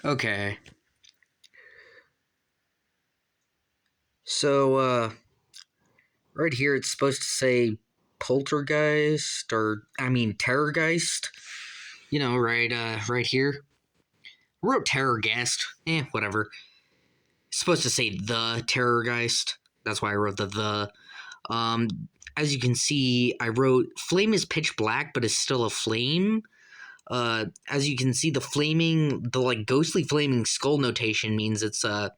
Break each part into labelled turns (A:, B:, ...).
A: Okay. So, right here it's supposed to say poltergeist, or, I mean, terrorgeist. You know, right here. I wrote terrorgeist. Whatever. It's supposed to say the terrorgeist. That's why I wrote the. Um, as you can see, I wrote flame is pitch black, but is still a flame. As you can see, the like ghostly flaming skull notation means it's the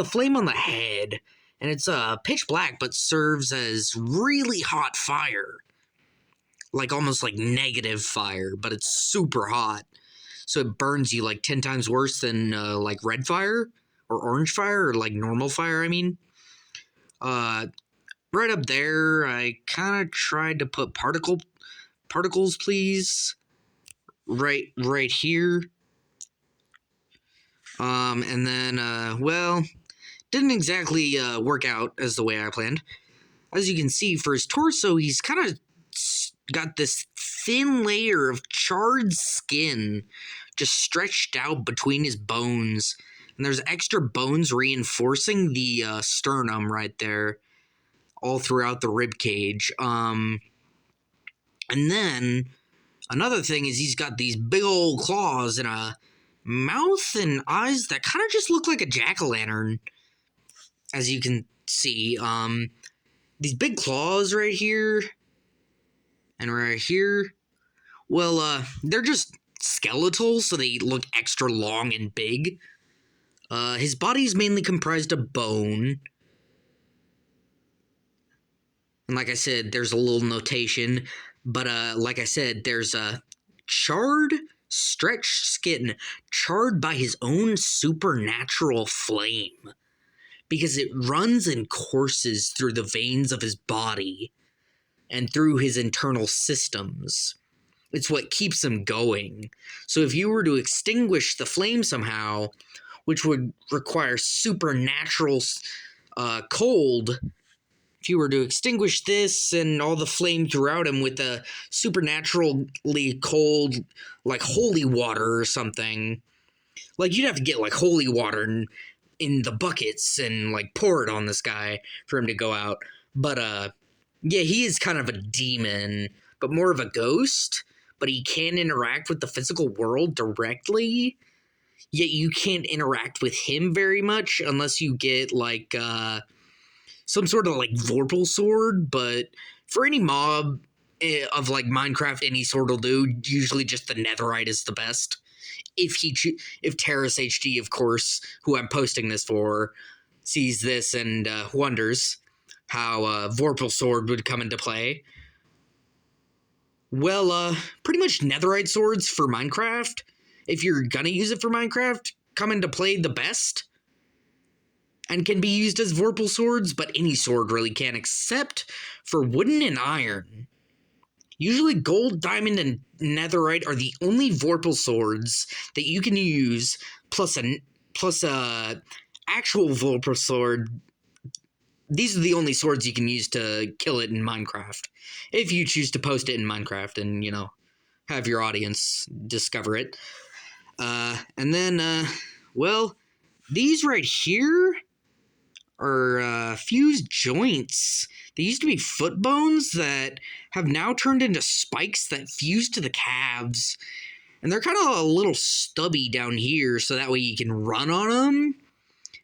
A: flame on the head, and it's pitch black, but serves as really hot fire, like almost like negative fire, but it's super hot, so it burns you like 10 times worse than like red fire or orange fire or like normal fire. I mean, uh, right up there, I kind of tried to put particles, please. Right here. And then, well, didn't exactly work out as the way I planned. As you can see, for his torso, he's kind of got this thin layer of charred skin just stretched out between his bones. And there's extra bones reinforcing the sternum right there, all throughout the rib cage. And then another thing is he's got these big old claws and a mouth and eyes that kind of just look like a jack-o'-lantern, as you can see. These big claws right here and right here, well, they're just skeletal, so they look extra long and big. His body is mainly comprised of bone. And like I said, there's a little notation, but like I said, there's a charred, stretched skin, charred by his own supernatural flame, because it runs and courses through the veins of his body and through his internal systems. It's what keeps him going. So if you were to extinguish the flame somehow, which would require supernatural cold, if you were to extinguish this and all the flame throughout him with a supernaturally cold, like holy water or something, like you'd have to get like holy water in the buckets and like pour it on this guy for him to go out. But yeah, he is kind of a demon, but more of a ghost. But he can interact with the physical world directly. Yet you can't interact with him very much unless you get like some sort of like Vorpal sword. But for any mob of like Minecraft, any sword will do. Usually, just the Netherite is the best. If Terrace HD, of course, who I'm posting this for, sees this and wonders how Vorpal sword would come into play. Well, pretty much Netherite swords for Minecraft, if you're gonna use it for Minecraft, come into play the best and can be used as Vorpal swords, but any sword really can, except for wooden and iron. Usually gold, diamond, and netherite are the only Vorpal swords that you can use, plus a actual Vorpal sword. These are the only swords you can use to kill it in Minecraft. If you choose to post it in Minecraft and, you know, have your audience discover it. And then, well, these right here are fused joints. They used to be foot bones that have now turned into spikes that fuse to the calves. And they're kind of a little stubby down here, so that way you can run on them.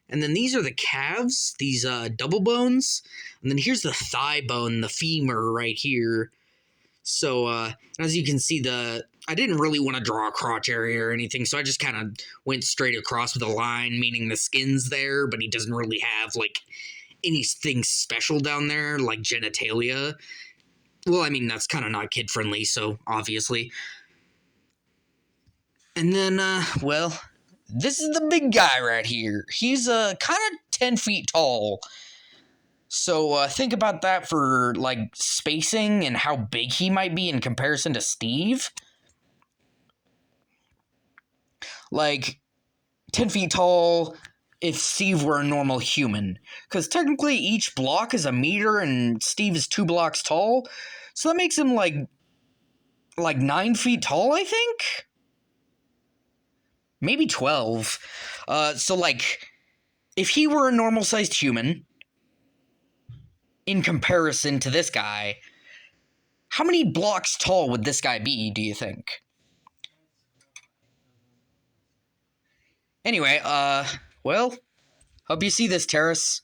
A: And then these are the calves, these double bones. And then here's the thigh bone, the femur right here. So, as you can see, I didn't really want to draw a crotch area or anything, so I just kind of went straight across with a line, meaning the skin's there, but he doesn't really have, like, anything special down there, like genitalia. Well, I mean, that's kind of not kid-friendly, so obviously. And then, well, this is the big guy right here. He's kind of 10 feet tall. So think about that for like spacing and how big he might be in comparison to Steve. Like 10 feet tall if Steve were a normal human. Because technically each block is a meter and Steve is 2 blocks tall. So that makes him like 9 feet tall, I think? maybe 12. So, like, if he were a normal-sized human, in comparison to this guy, how many blocks tall would this guy be, do you think? Anyway, well, hope you see this, Terrace.